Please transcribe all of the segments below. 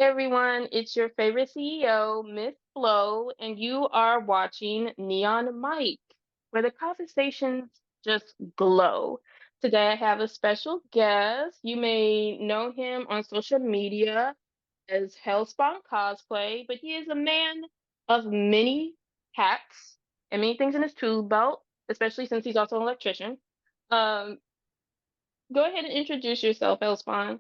everyone, it's your favorite CEO, Miss Flo, and you are watching Neon Mike, where the conversations just glow. Today I have a special guest. You may know him on social media as Hellspawn Cosplay, but he is a man of many hats and many things in his tool belt, especially since he's also an electrician. Um, Go ahead and introduce yourself, Hellspawn.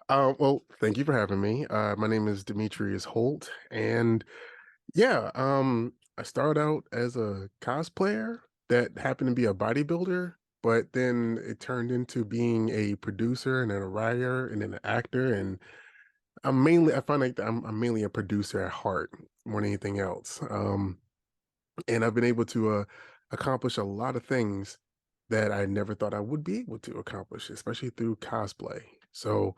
Oh, well, thank you for having me. My name is Demetrius Holt, and yeah, I started out as a cosplayer that happened to be a bodybuilder, but then it turned into being a producer and then a writer and then an actor, and I find like that I'm mainly a producer at heart more than anything else. And I've been able to accomplish a lot of things that I never thought I would be able to accomplish, especially through cosplay. So,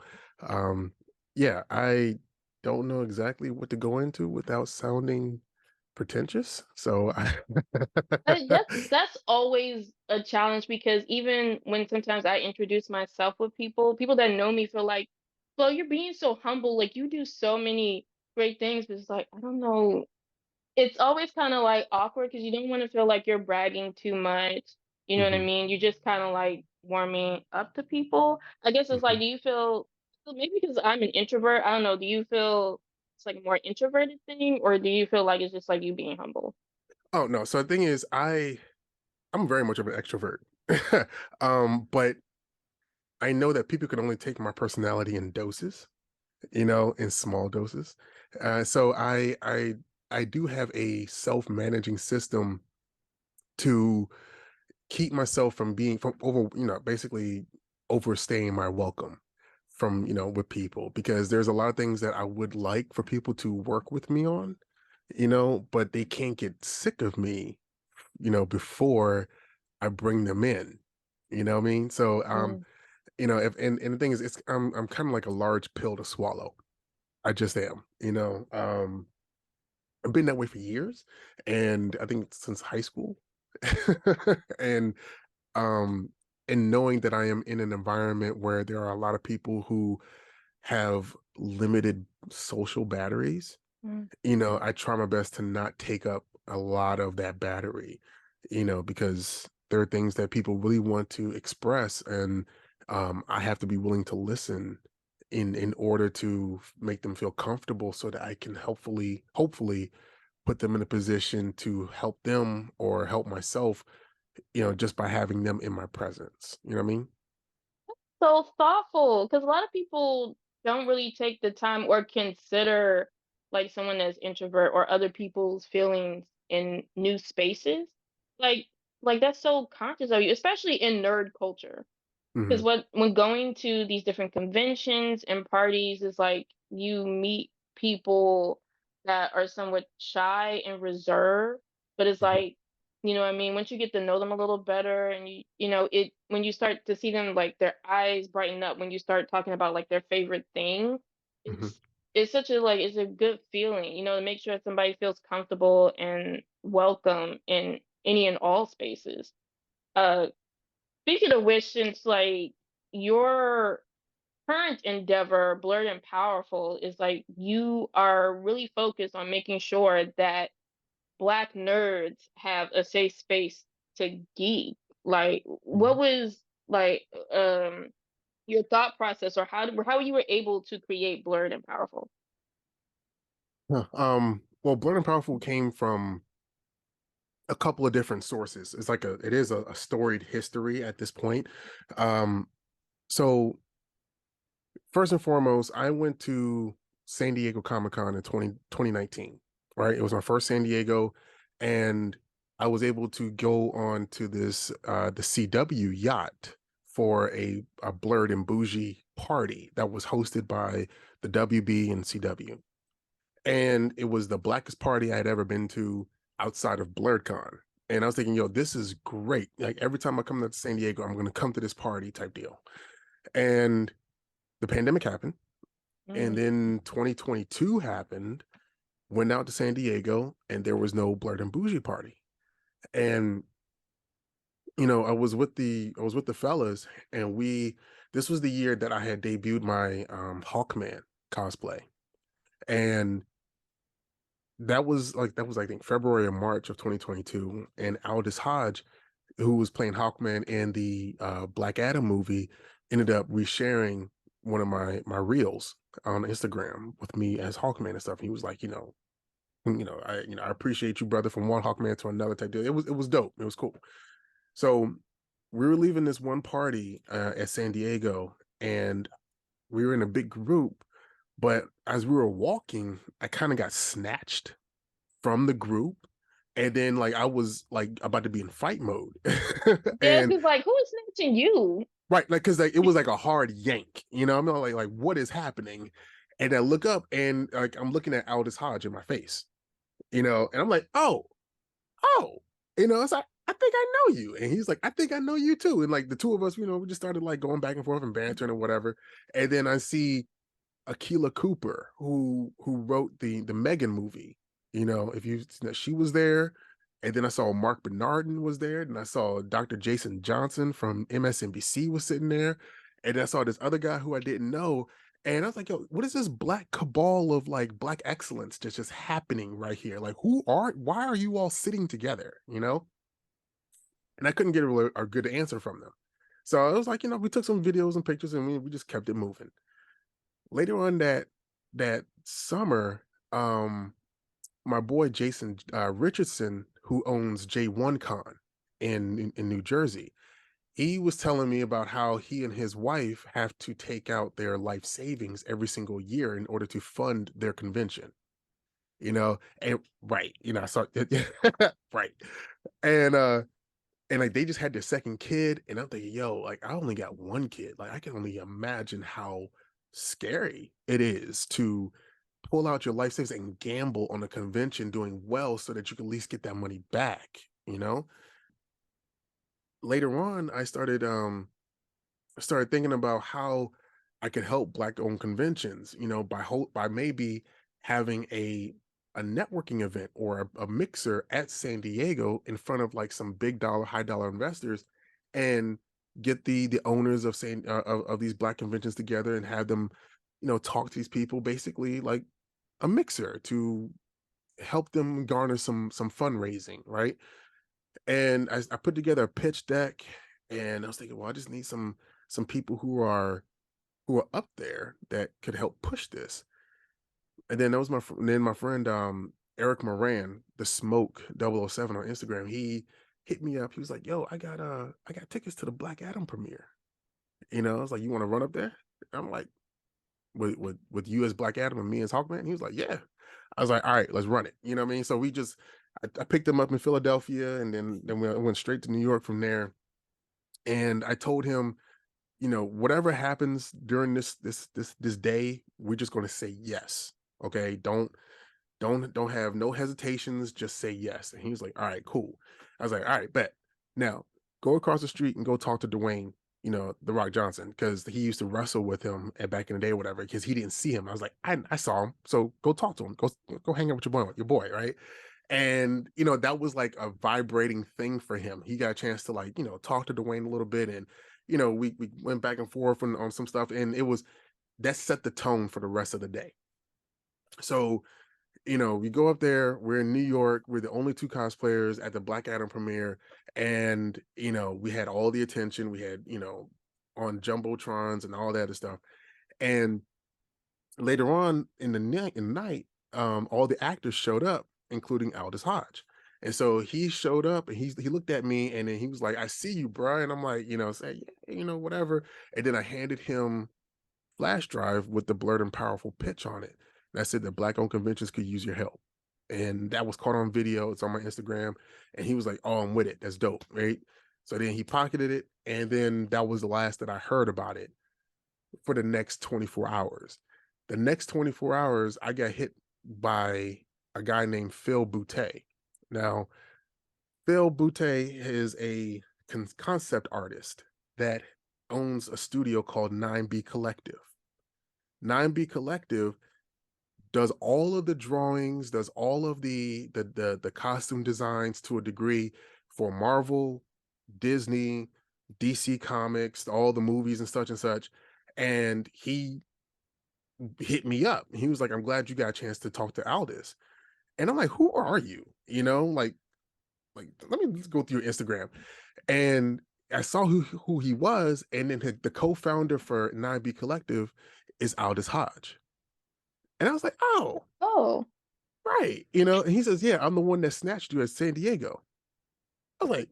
um, yeah, I don't know exactly what to go into without sounding pretentious. So, That's always a challenge because even when sometimes I introduce myself with people, people that know me feel like, well, you're being so humble, like you do so many great things, but it's like, I don't know. It's always kind of like awkward because you don't want to feel like you're bragging too much. You know what I Mhm, mean? You just kind of like warming up to people. I guess it's like, mhm. do you feel, so maybe because I'm an introvert, I don't know, do you feel it's like a more introverted thing, or do you feel like it's just like you being humble? Oh no, so the thing is, I'm very much of an extrovert, but I know that people can only take my personality in doses, in small doses. So I do have a self-managing system to keep myself from being from over, basically overstaying my welcome from, with people because there's a lot of things that I would like for people to work with me on, but they can't get sick of me, before I bring them in. You know what I mean? So if and the thing is it's I'm kind of like a large pill to swallow. I just am, I've been that way for years, and I think since high school. and um and knowing that I am in an environment where there are a lot of people who have limited social batteries, Mm. I try my best to not take up a lot of that battery, because there are things that people really want to express, and I have to be willing to listen in order to make them feel comfortable so that I can hopefully put them in a position to help them or help myself, just by having them in my presence. You know what I mean? So thoughtful, because a lot of people don't really take the time or consider like someone as introvert or other people's feelings in new spaces. Like like that's so conscious of you, especially in nerd culture. Because Hmm. what when going to these different conventions and parties is like you meet people that are somewhat shy and reserved, but it's Hmm. like, you know what I mean, once you get to know them a little better and you know, it when you start to see them like their eyes brighten up when you start talking about like their favorite thing, Hmm. it's it's such a like it's a good feeling, you know, to make sure that somebody feels comfortable and welcome in any and all spaces. Uh Speaking of which, since like your current endeavor, Blurred and Powerful, is like you are really focused on making sure that Black nerds have a safe space to geek. Like, what was like your thought process, or how you were able to create Blurred and Powerful? Huh. Well, Blood and Powerful came from a couple of different sources. It is a storied history at this point. Um, so first and foremost, I went to San Diego Comic Con in 2019, right? It was my first San Diego, and I was able to go on to the CW yacht for a Blurred and Bougie party that was hosted by the WB and CW. And it was the blackest party I had ever been to outside of BlerdCon. And I was thinking, yo, this is great. Like every time I come to San Diego, I'm going to come to this party type deal. And the pandemic happened. And Mm. then 2022 happened, went out to San Diego, and there was no Blerd and Bougie party. And I was with the fellas, and this was the year that I had debuted my Hawkman. cosplay. And that was I think February or March of 2022. And Aldous Hodge, who was playing Hawkman in the Black Adam movie, ended up resharing one of my reels on Instagram with me as Hawkman and stuff. He was like, I appreciate you, brother, from one Hawkman to another type deal. It was dope. It was cool. So we were leaving this one party at San Diego, and we were in a big group. But as we were walking, I kind of got snatched from the group, and then like I was like about to be in fight mode, Yeah, and cause like who is snatching you? right, like because like it was like a hard yank, I'm not like what is happening, and I look up and like I'm looking at Aldous Hodge in my face, and I'm like, oh, it's like I think I know you, and he's like, I think I know you too, and like the two of us, we just started like going back and forth and bantering or whatever, and then I see Akila Cooper, who wrote the Megan movie. If you she was there, and then I saw Mark Bernardin was there, and I saw Dr. Jason Johnson from MSNBC was sitting there, and I saw this other guy who I didn't know, and I was like, yo, what is this black cabal of like black excellence just happening right here? Like, why are you all sitting together? And I couldn't get a good answer from them. So it was like, we took some videos and pictures, and we just kept it moving. Later on that summer, my boy Jason Richardson, who owns J1 Con in New Jersey, he was telling me about how he and his wife have to take out their life savings every single year in order to fund their convention. And right, I saw right, and like they just had their second kid, and I'm thinking, yo, like I only got one kid. Like I can only imagine how scary it is to pull out your life savings and gamble on a convention doing well so that you can at least get that money back. Later on, I started thinking about how I could help black owned conventions, by maybe having a networking event or a mixer at San Diego in front of like some big dollar, high dollar investors, and get the owners of of these black conventions together and have them, talk to these people, basically like a mixer to help them garner some fundraising, right? And I put together a pitch deck, and I was thinking, well, I just need some people who are up there that could help push this. And then that was my friend Eric Moran, the Smoke 007 on Instagram. He hit me up. He was like, "Yo, I got tickets to the Black Adam premiere." I was like, "You want to run up there?" I'm like, "With you as Black Adam and me as Hawkman?" He was like, "Yeah." I was like, "All right, let's run it." You know what I mean? So I picked him up in Philadelphia, and then we went straight to New York from there. And I told him, whatever happens during this day, we're just going to say yes. Okay, don't have no hesitations, just say yes. And he was like, all right, cool. I was like, all right, bet. Now go across the street and go talk to Dwayne, the Rock Johnson, because he used to wrestle with him back in the day or whatever, because he didn't see him. I was like, I saw him, so go talk to him, go hang out with your boy, right? And that was like a vibrating thing for him. He got a chance to like talk to Dwayne a little bit, and we went back and forth on some stuff, and that set the tone for the rest of the day. So we go up there, we're in New York, we're the only two cosplayers at the Black Adam premiere, and we had all the attention, we had on jumbotrons and all that other stuff. And later on in the night, all the actors showed up, including Aldous Hodge. And so he showed up, and he looked at me, and then he was like, "I see you, bro." And I'm like, say, yeah, whatever. And then I handed him flash drive with the Blerd and Powerful pitch on it that said that black owned conventions could use your help. And that was caught on video. It's on my Instagram. And he was like, "Oh, I'm with it. That's dope." Right. So then he pocketed it. And then that was the last that I heard about it for the next 24 hours. The next 24 hours, I got hit by a guy named Phil Boutte. Now, Phil Boutte is a concept artist that owns a studio called 9B Collective. 9B Collective does all of the drawings, does all of the costume designs to a degree for Marvel, Disney, DC Comics, all the movies and such and such. And he hit me up. He was like, I'm glad you got a chance to talk to Aldous. And I'm like, who are you? Like let me just go through your Instagram. And I saw who he was, and then the co-founder for 9B Collective is Aldous Hodge. And I was like, oh, Oh, right. And he says, yeah, I'm the one that snatched you at San Diego. I was like,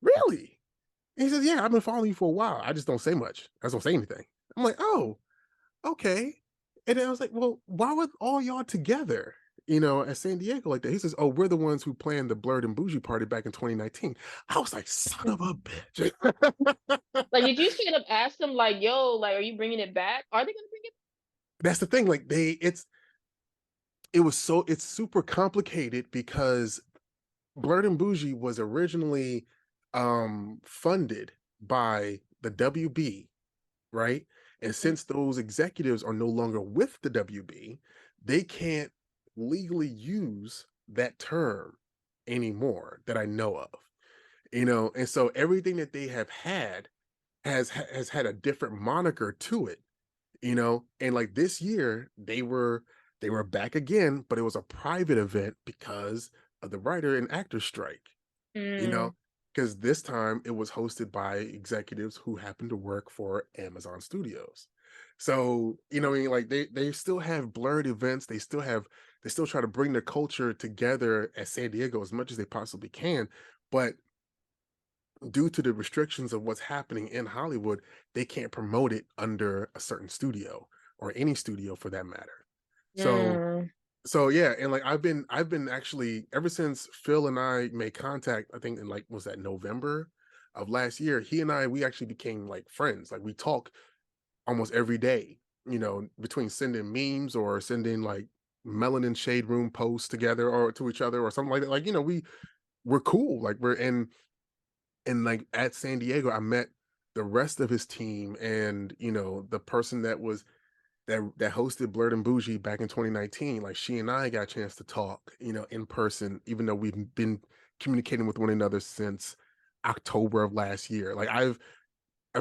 really? And he says, yeah, I've been following you for a while. I just don't say much. I just don't say anything. I'm like, oh, okay. And then I was like, well, why were all y'all together, at San Diego like that? He says, oh, we're the ones who planned the Blerd and Bougie party back in 2019. I was like, son of a bitch. like, did you straight up ask them like, "Yo, like, are you bringing it back? Are they gonna bring it?" That's the thing. Like it's super complicated because Blerd and Bougie was originally funded by the WB, right? And back? since those executives are no longer with the WB, they can't legally use that term anymore that I know of. And so everything that they have had has had a different moniker to it, and like this year they were back again, but it was a private event because of the writer and actor strike, you know, Mm, because this time it was hosted by executives who happen to work for Amazon Studios. So, I mean, like they still have blurred events. They still try to bring the culture together at San Diego as much as they possibly can. But due to the restrictions of what's happening in Hollywood, they can't promote it under a certain studio or any studio for that matter. So mm. so yeah, and like I've been actually ever since Phil and I made contact, I think in like was that November of last year, he and we actually became like friends. Like we talk almost every day, between sending memes or sending like melanin shade room posts together or to each other or something like that. Like, we're cool. Like we're in and like at San Diego, I met the rest of his team and the person that hosted Blerd and Bougie back in 2019. Like she and I got a chance to talk, in person, even though we've been communicating with one another since October of last year. Like I've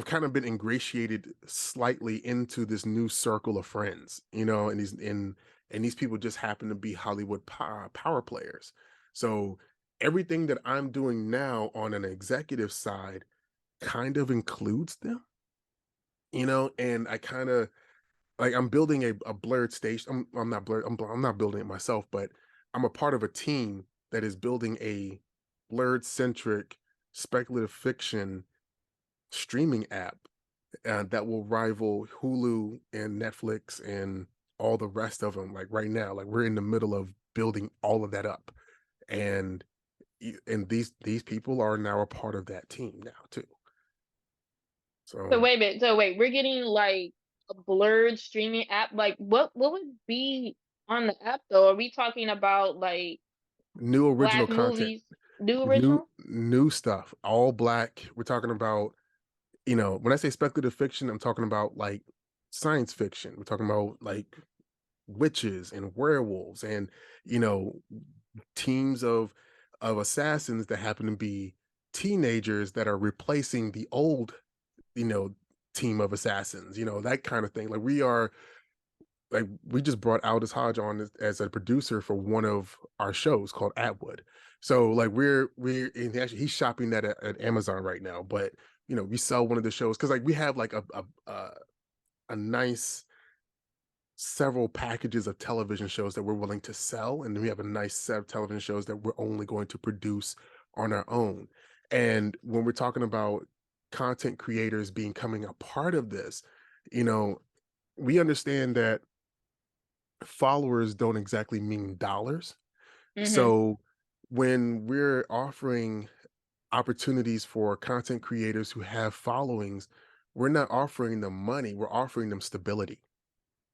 kind of been ingratiated slightly into this new circle of friends, and these people just happen to be Hollywood power players. So everything that I'm doing now on an executive side kind of includes them, and I kind of like I'm building a blurred station. I'm not blurred. I'm not building it myself, but I'm a part of a team that is building a blurred centric speculative fiction streaming app that will rival Hulu and Netflix and all the rest of them. Like right now, like we're in the middle of building all of that up, and these people are now a part of that team now too. So So wait a minute. So wait, we're getting like a blurred streaming app. Like, what would be on the app though? Are we talking about like new original black content, movies, new new original? new stuff, all black. We're talking about, when I say speculative fiction, I'm talking about like science fiction. We're talking about like witches and werewolves and you know teams of assassins that happen to be teenagers that are replacing the old you know team of assassins, that kind of thing. Like we just brought Aldous Hodge on as a producer for one of our shows called Atwood. So like we're and actually he's shopping that at Amazon right now. But we sell one of the shows because like we have like a nice several packages of television shows that we're willing to sell, and then we have a nice set of television shows that we're only going to produce on our own. And when we're talking about content creators becoming a part of this, you know we understand that followers don't exactly mean dollars. Mm-hmm. So when we're offering opportunities for content creators who have followings, we're not offering them money, we're offering them stability,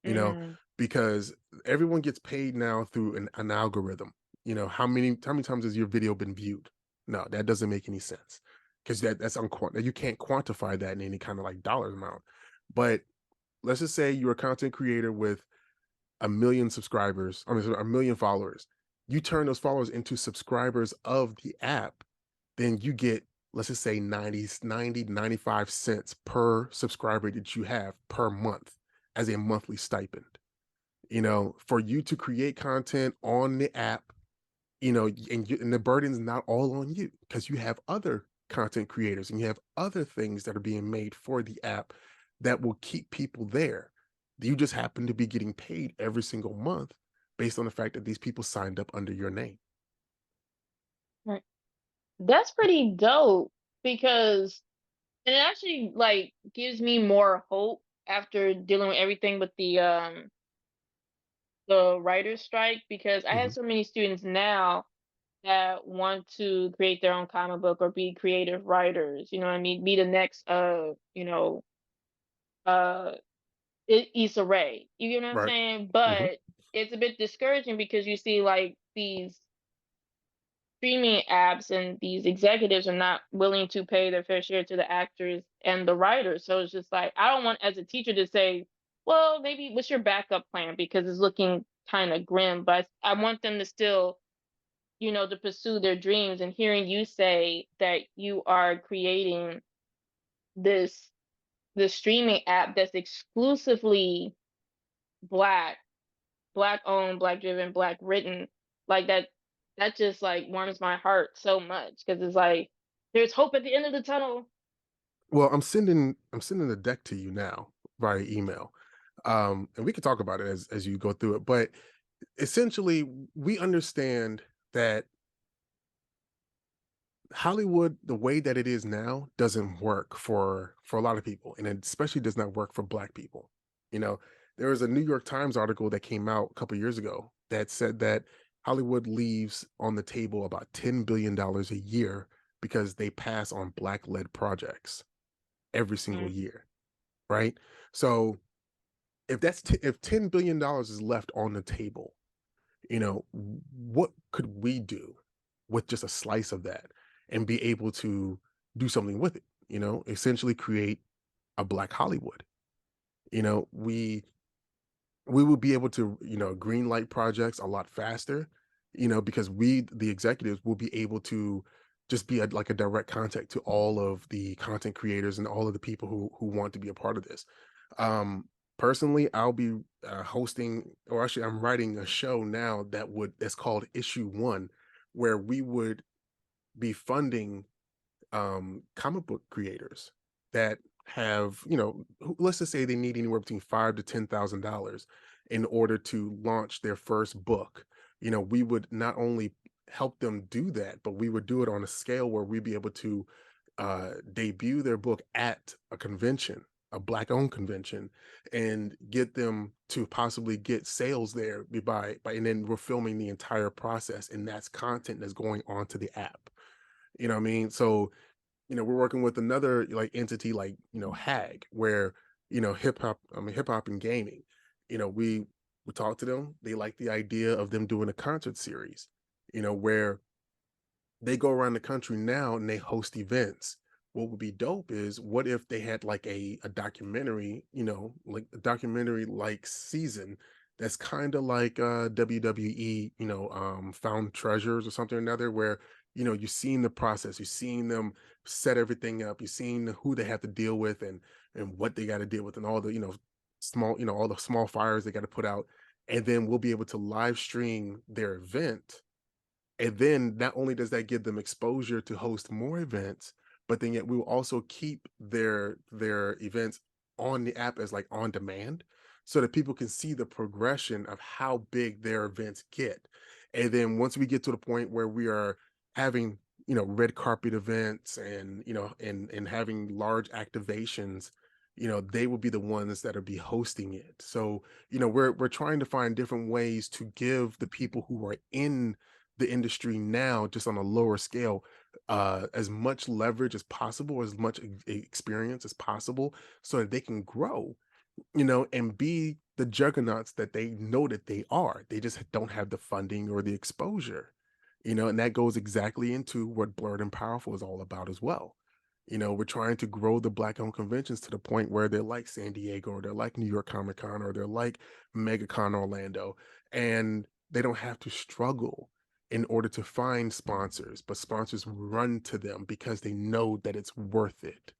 you know, Mm. because everyone gets paid now through an algorithm. How many times has your video been viewed? No, that doesn't make any sense because you can't quantify that in any kind of like dollar amount. But let's just say you're a content creator with a million subscribers, I mean, a million followers. You turn those followers into subscribers of the app, then you get, let's just say 95 cents per subscriber that you have per month as a monthly stipend. For you to create content on the app, and the burden's not all on you because you have other content creators and you have other things that are being made for the app that will keep people there. You just happen to be getting paid every single month based on the fact that these people signed up under your name. Right. That's pretty dope because and it actually like gives me more hope after dealing with everything with the writer's strike because I have Mhm. so many students now that want to create their own comic book or be creative writers, you know what I mean? Be the next uh Issa Rae. You get what I'm Right. saying? Mhm. But it's a bit discouraging because you see like these streaming apps and these executives are not willing to pay their fair share to the actors and the writers. So it's just like I don't want as a teacher to say, well, maybe what's your backup plan because it's looking kind of grim, but I want them to still, to pursue their dreams and hearing you say that you are creating this streaming app that's exclusively black black owned, black driven, black written, like that just like warms my heart so much because it's like there's hope at the end of the tunnel. Well, I'm sending the deck to you now via email. And we can talk about it as you go through it. But essentially, we understand that Hollywood, the way that it is now, doesn't work for a lot of people, and it especially does not work for Black people. You know, there was a New York Times article that came out a couple years ago that said that Hollywood leaves on the table about $10 billion a year because they pass on Black-led projects every single Mm. year, right? So if $10 billion is left on the table, what could we do with just a slice of that and be able to do something with it? Essentially create a Black Hollywood. You know, we will be able to, green light projects a lot faster, because the executives, will be able to just be like a direct contact to all of the content creators and all of the people who want to be a part of this. Personally, I'll be hosting, or actually, I'm writing a show now that's called Issue One, where we would be funding comic book creators that have, let's just say they need anywhere between $5,000 to $10,000 in order to launch their first book. We would not only help them do that, but we would do it on a scale where we'd be able to debut their book at a convention, a Black owned convention, and get them to possibly get sales there and then we're filming the entire process, and that's content that's going onto the app. You know what I mean? So we're working with another like entity like, Hag, where, hip hop and gaming. We talk to them. They like the idea of them doing a concert series, where they go around the country now and they host events. What would be dope is what if they had like a documentary, like a documentary like season that's kind of like WWE, Found Treasures or something or another, where you're seeing the process, you're seeing them set everything up, you're seeing who they have to deal with and what they got to deal with and all the, small, all the small fires they got to put out. And then we'll be able to live stream their event, and then not only does that give them exposure to host more events, but then yet we will also keep their events on the app as like on demand so that people can see the progression of how big their events get. And then once we get to the point where we are having, red carpet events and, and having large activations, they will be the ones that will be hosting it. So, we're trying to find different ways to give the people who are in the industry now, just on a lower scale, as much leverage as possible, as much experience as possible, so that they can grow, and be the juggernauts that they know that they are. They just don't have the funding or the exposure, and that goes exactly into what Blurred and Powerful is all about as well. We're trying to grow the Black owned conventions to the point where they're like San Diego, or they're like New York Comic Con, or they're like MegaCon Orlando, and they don't have to struggle in order to find sponsors, but sponsors run to them because they know that it's worth it,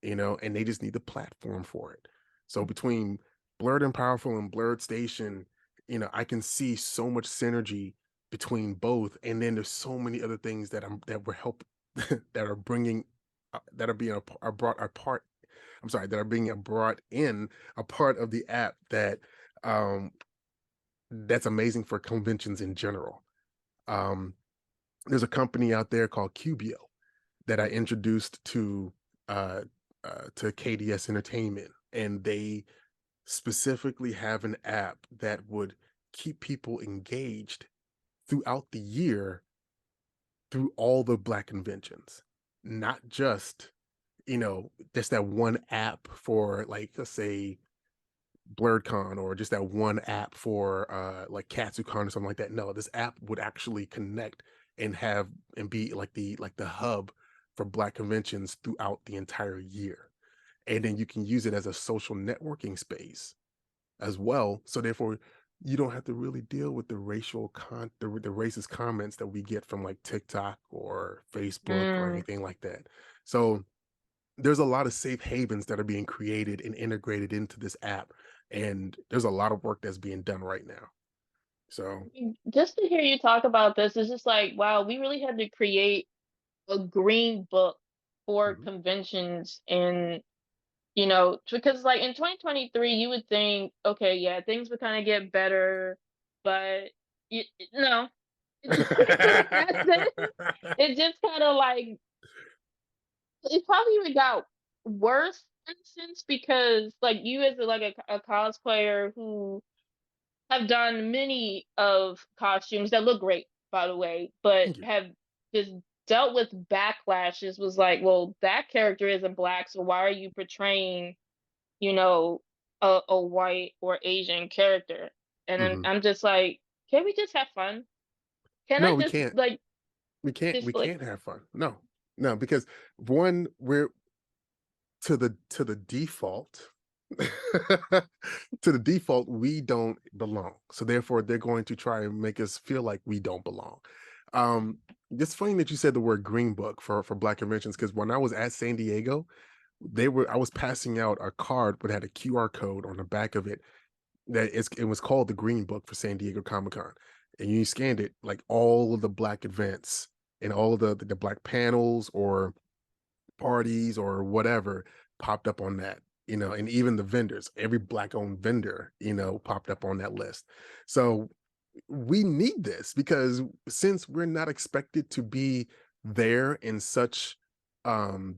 and they just need the platform for it. So between Blurred and Powerful and Blurred Station, I can see so much synergy between both, and then there's so many other things that were help that are bringing that are being are brought are part. I'm sorry, that are being brought in a part of the app um that's amazing for conventions in general. Um, there's a company out there called Qubio that I introduced uh, to KDS Entertainment, and they specifically have an app that would keep people engaged throughout the year through all the Black conventions, not just that one app for, like, let's say BlerdCon, or just that one app for like KatsuCon or something like that. No, this app would actually connect and have and be like the hub for Black conventions throughout the entire year. And then you can use it as a social networking space as well. So therefore, you don't have to really deal with the racist comments that we get from like TikTok or Facebook or Mm. anything like that. So there's a lot of safe havens that are being created and integrated into this app, and there's a lot of work that's being done right now. So Just to hear you talk about this is just like, wow, we really had to create a green book for mhm. conventions. And because like in 2023 you would think, okay, yeah, things would kind of get better, but no, it hasn't. It just kind of like, it probably even got worse in a sense, because like you as like a cosplayer who have done many of costumes that look great, by the way, but Thank you. have just dealt with backlashes. Was like, well, that character isn't black, so why are you portraying, you know, a white or Asian character? And then Hmm. I'm just like, can we just have fun? Can No, I we just can't. like We can't. just We like can't have fun. No, no, because one, we're to the default. To the default, we don't belong. So therefore, they're going to try and make us feel like we don't belong. Um, it's funny that you said the word green book for Black conventions, because when I was at San Diego, I was passing out a card that had a QR code on the back of it it was called the Green Book for San Diego Comic Con. And you scanned it, like all of the Black events and all of the Black panels or parties or whatever popped up on that, and even the vendors, every Black owned vendor, popped up on that list. So we need this, because since we're not expected to be there um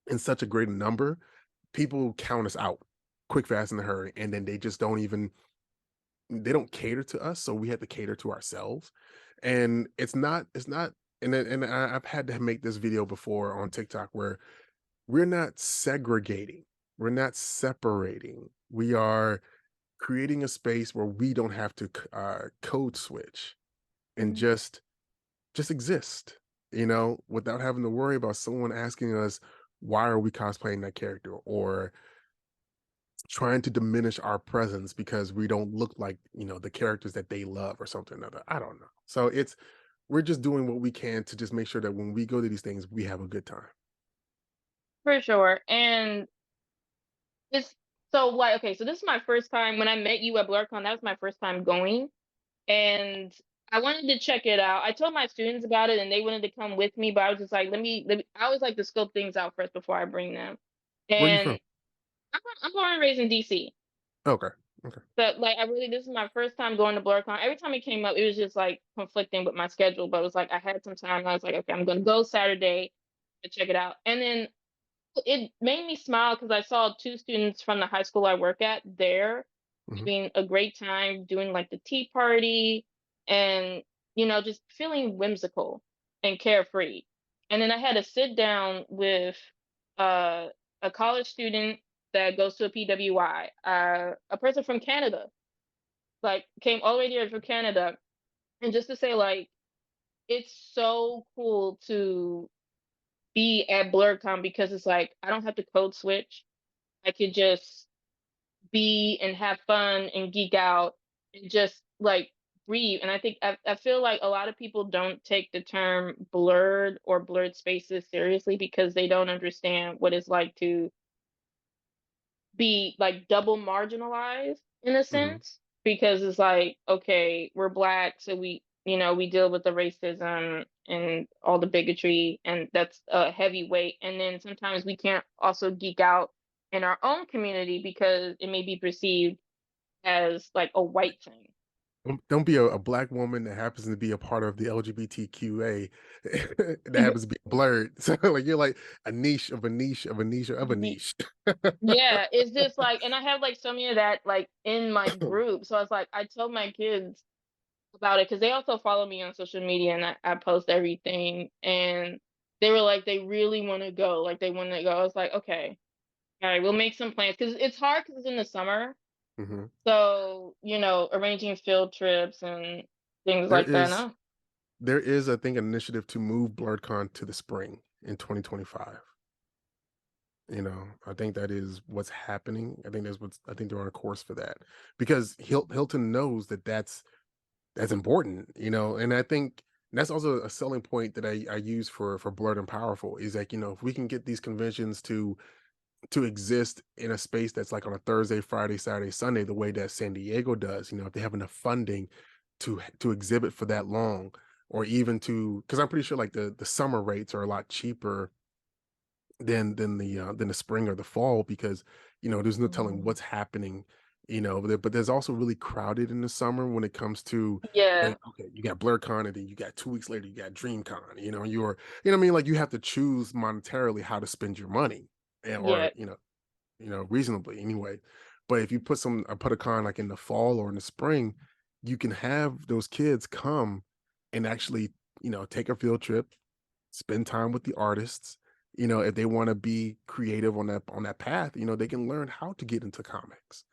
in such a great number, people count us out quick, fast, in a hurry, and then they don't cater to us, so we have to cater to ourselves. And it's not I've had to make this video before on TikTok where we're not segregating, we're not separating. We are creating a space where we don't have to code switch and mm, just exist, without having to worry about someone asking us, why are we cosplaying that character, or trying to diminish our presence because we don't look like, the characters that they love or something or other. I don't know. So we're just doing what we can to just make sure that when we go to these things, we have a good time. for sure. And it's so like, okay, so this is my first time when I met you at BlurCon. That was my first time going, and I wanted to check it out. I told my students about it, and they wanted to come with me, but I was just like, let me. I always like to scope things out first before I bring them. Where are you from? And I'm born and raised in DC. Okay. Okay. But like, I really, this is my first time going to BlurCon. Every time it came up, it was just like conflicting with my schedule. But it was like I had some time. And I was like, okay, I'm gonna go Saturday to check it out. And then it made me smile because I saw two students from the high school I work at there Hmm. having a great time doing like the tea party, and just feeling whimsical and carefree. And then I had to sit down with uh, a college student that goes to a PWI, a person from Canada, like came all the way here from Canada, and just to say like, it's so cool to be at BlurCon because it's like I don't have to code switch. I could just be and have fun and geek out and just like breathe. And I feel like a lot of people don't take the term blurred or blurred spaces seriously because they don't understand what it's like to be like double marginalized in a Hmm. sense. because it's like, okay, we're black, so we deal with the racism and all the bigotry, and that's a heavy weight. And then sometimes we can't also geek out in our own community because it may be perceived as like a white thing. Don't be a black woman that happens to be a part of the LGBTQA that happens to be blurred. So like you're like a niche of a niche of a niche of a Ye- niche. Yeah, it's just like, and I have like so many of that like in my group. So it's like I told my kids about it because they also follow me on social media and I post everything. And they were like, they really want to go. Like they want to go. I was like, okay, all right, we'll make some plans because it's hard because it's in the summer. Mhm. So, arranging field trips and things There like that. is No, there is I think an initiative to move BlerdCon to the spring in 2025. I think that is what's happening. I think they're on a course for that because Hilton knows that that's important, and I think that's also a selling point that I use for Blerd and Powerful is like, if we can get these conventions to exist in a space that's like on a Thursday, Friday, Saturday, Sunday, the way that San Diego does, if they have enough funding to exhibit for that long, or even because I'm pretty sure like the summer rates are a lot cheaper than the spring or the fall because there's no telling mm, what's happening but there's also really crowded in the summer when it comes to yeah, okay, you got BlurCon and then you got 2 weeks later you got DreamCon. What I mean, like you have to choose monetarily how to spend your money, or yeah, reasonably anyway. But if you put a con like in the fall or in the spring, you can have those kids come and actually take a field trip, spend time with the artists. If they want to be creative on that path, they can learn how to get into comics.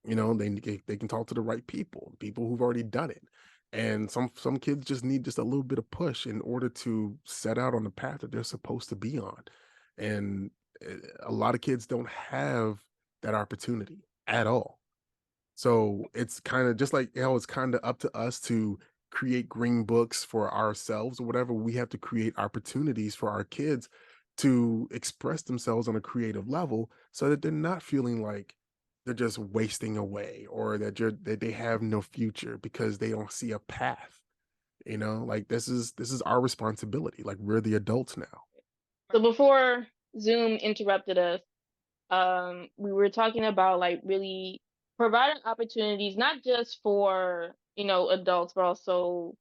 They can talk to the right people who've already done it. And some kids just need just a little bit of push in order to set out on the path that they're supposed to be on. And a lot of kids don't have that opportunity at all. So it's kind of just like it's kind of up to us to create green books for ourselves or whatever. We have to create opportunities for our kids to express themselves on a creative level so that they're not feeling like they're just wasting away, or that they have no future because they don't see a path. Like this is our responsibility. Like we're the adults now. so before Zoom interrupted us, we were talking about like really providing opportunities not just for adults but also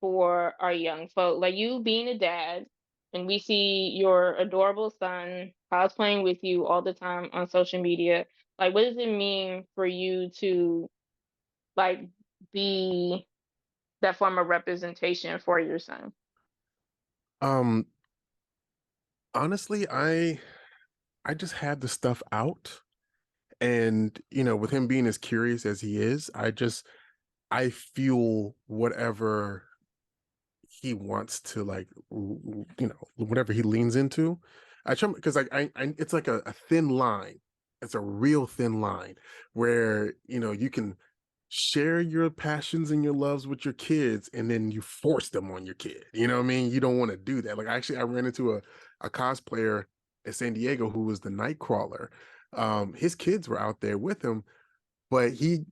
for our young folk, like you being a dad, and we see your adorable son cosplaying with you all the time on social media. Like what does it mean for you to like be that form of representation for your son? Um Honestly, I just had the stuff out. And, with him being as curious as he is, I fuel whatever he wants to like, whatever he leans into. I try because like it's like a thin line. It's a real thin line where, you can share your passions and your loves with your kids and then you force them on your kid. You know what I mean? You don't want to do that. Like actually I ran into a cosplayer at San Diego who was the Nightcrawler. His kids were out there with him, but he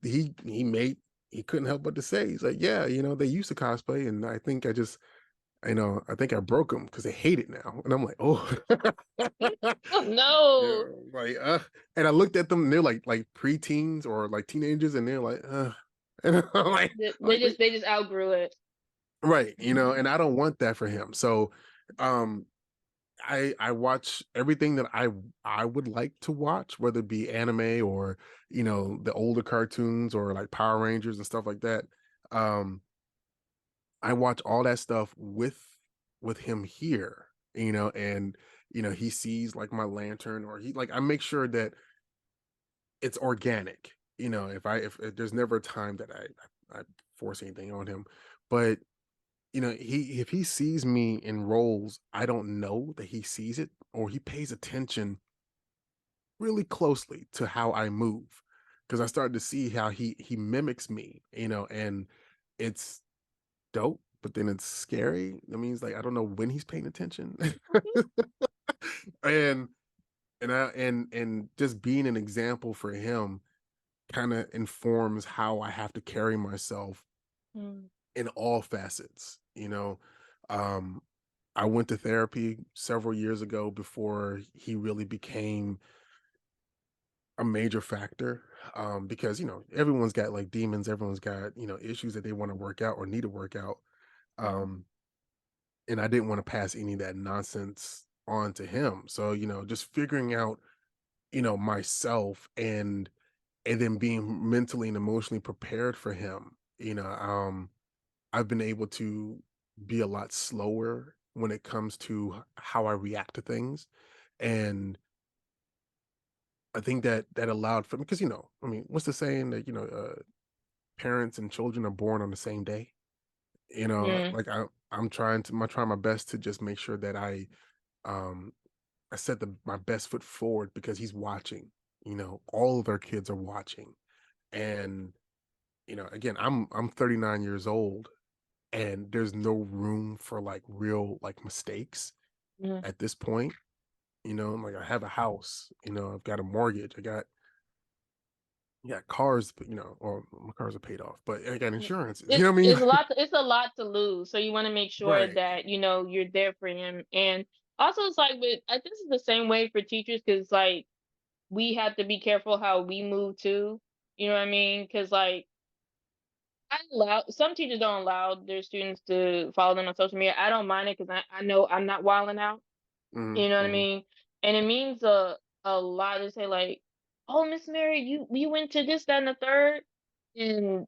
couldn't help but to say, he's like, yeah, they used to cosplay, and I think I broke them because they hate it now. And I'm like, oh, Oh yeah, no, like, and I looked at them, and they're like preteens or like teenagers, and they're like, and they just outgrew it. right, and I don't want that for him. So, um, I watch everything that I would like to watch, whether it be anime or the older cartoons or like Power Rangers and stuff like that. Um, I watch all that stuff with him here, and he sees like my lantern, or he like I make sure that it's organic. If there's never a time that I force anything on him, but he if he sees me in roles, I don't know that he sees it, or he pays attention really closely to how I move, because I started to see how he mimics me, and it's dope, but then it's scary. That means like I don't know when he's paying attention. and and just being an example for him, kind of informs how I have to carry myself Mm, in all facets, you know. Um, I went to therapy several years ago before he really became a major factor. Because everyone's got like demons, everyone's got issues that they want to work out or need to work out. mm, Um, and I didn't want to pass any of that nonsense on to him. So just figuring out myself and then being mentally and emotionally prepared for him. I've been able to be a lot slower when it comes to how I react to things. And I think that that allowed for me because I mean, what's the saying that parents and children are born on the same day? mm, Like I'm trying my best to just make sure that um I set my best foot forward because he's watching. All of our kids are watching. And again, I'm 39 years old and there's no room for like real like mistakes mm. at this point. Like I have a house, I've got a mortgage, I got cars, but or my cars are paid off, but I got Yeah. insurance. You It's know what I mean? it's a lot it's a lot to lose. So you want to make sure Right. that, you're there for him. And also it's like this is the same way for teachers because like we have to be careful how we move too. You know what I mean? Because like I allow some teachers don't allow their students to follow them on social media. I don't mind it because I know I'm not wilding out. Hmm. You know what I Hmm. mean? And it means a lot to say like, "Oh, Miss Mary, you went to this, that, and the third," and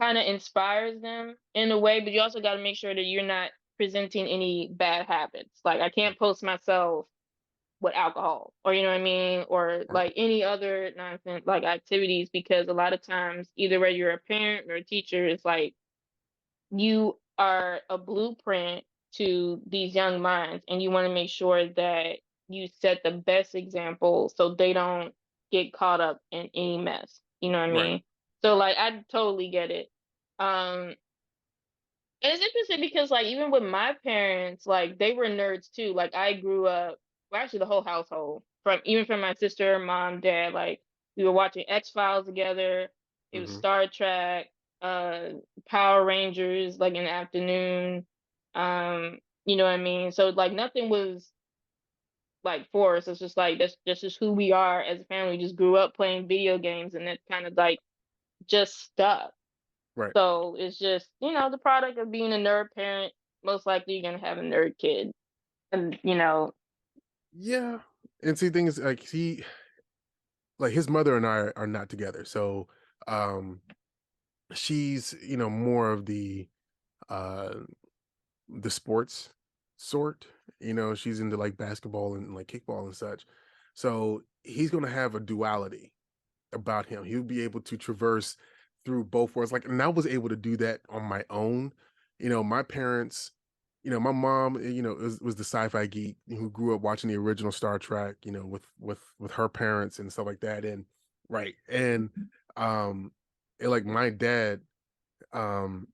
kind of inspires them in a way. But you also got to make sure that you're not presenting any bad habits. Like I can't post myself with alcohol, or you know what I mean, or Right. like any other nonsense like activities, because a lot of times, either whether you're a parent or a teacher, it's like you are a blueprint to these young minds and you want to make sure that you set the best example so they don't get caught up in any mess. You know what I Right. mean? So like I totally get it. Um and it's interesting because like even with my parents, like they were nerds too. Like I grew up, well actually the whole household, from my sister, mom, dad, like we were watching X-Files together. It was Hmm. Star Trek, uh Power Rangers like in the afternoon. You know what I mean? So like nothing was like for us. It's just like that's just who we are as a family. We just grew up playing video games and that kind of like just stuck. Right. So it's just, the product of being a nerd parent. Most likely you're gonna have a nerd kid. And Yeah. And see, things like like his mother and I are not together. So, um, she's, more of uh, the sports sort. She's into like basketball and like kickball and such. So he's going to have a duality about him. He'll be able to traverse through both worlds. Like, and I was able to do that on my own. My parents, my mom, was the sci-fi geek who grew up watching the original Star Trek, with her parents and stuff like that. And right. Um and like um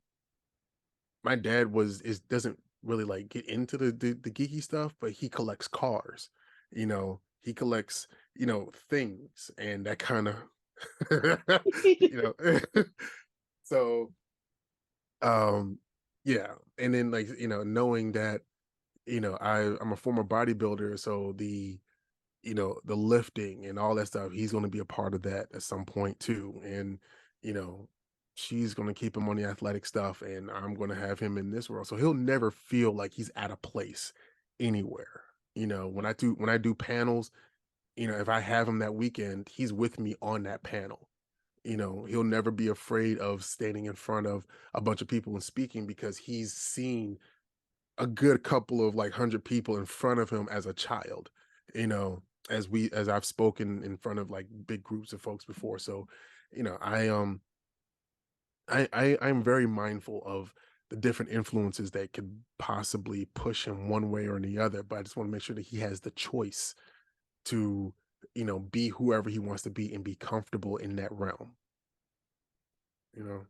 my dad is doesn't really like get into the geeky stuff, but he collects cars. He collects, things and that kind of you know so yeah. And then like knowing that I'm a former bodybuilder, so the lifting and all that stuff, he's going to be a part of that at some point too. And you know she's going to keep him on the athletic stuff and I'm going to have him in this world, so he'll never feel like he's out of place anywhere. When I do panels, if I have him that weekend, he's with me on that panel. He'll never be afraid of standing in front of a bunch of people and speaking because he's seen a good couple of like 100 people in front of him as a child, you know, as I've spoken in front of like big groups of folks before. So, I'm very mindful of the different influences that could possibly push him one way or the other, but I just want to make sure that he has the choice to, be whoever he wants to be and be comfortable in that realm, you know.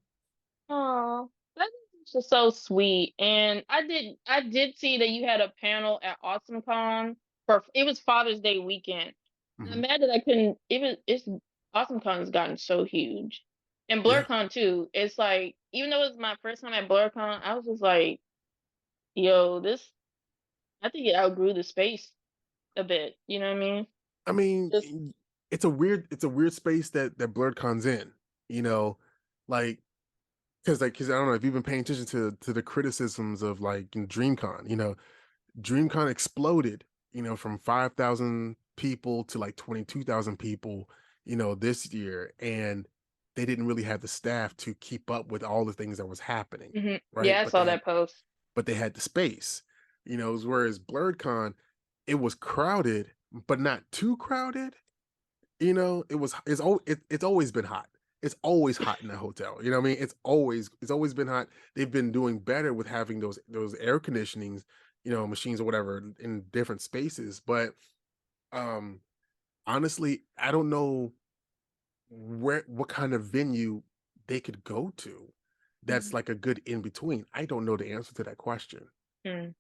oh, that's just so sweet. And I did see that you had a panel at AwesomeCon for it was Father's Day weekend. I'm Mhm. mad that I couldn't. It's AwesomeCon has gotten so huge. And Yeah. BlerdCon too. It's like, even though it was my first time at BlerdCon, I was just like, yo, this, I think it outgrew the space a bit. You know what I mean? I mean, Just, it's a weird space that BlerdCon's in, you know, like because I don't know if you've been paying attention to the criticisms of like in DreamCon, DreamCon exploded, from 5,000 people to like 22,000 people, this year. And they didn't really have the staff to keep up with all the things that was happening, yeah, right? I saw that post. But they had the space, whereas BlerdCon, it was crowded, but not too crowded. It's always been hot. It's always hot in that hotel. You know what I mean? It's always been hot. They've been doing better with having those air conditionings, machines or whatever in different spaces. But um honestly, I don't know what kind of venue they could go to that's Mhm. like a good in between. I don't know the answer to that question. Mm.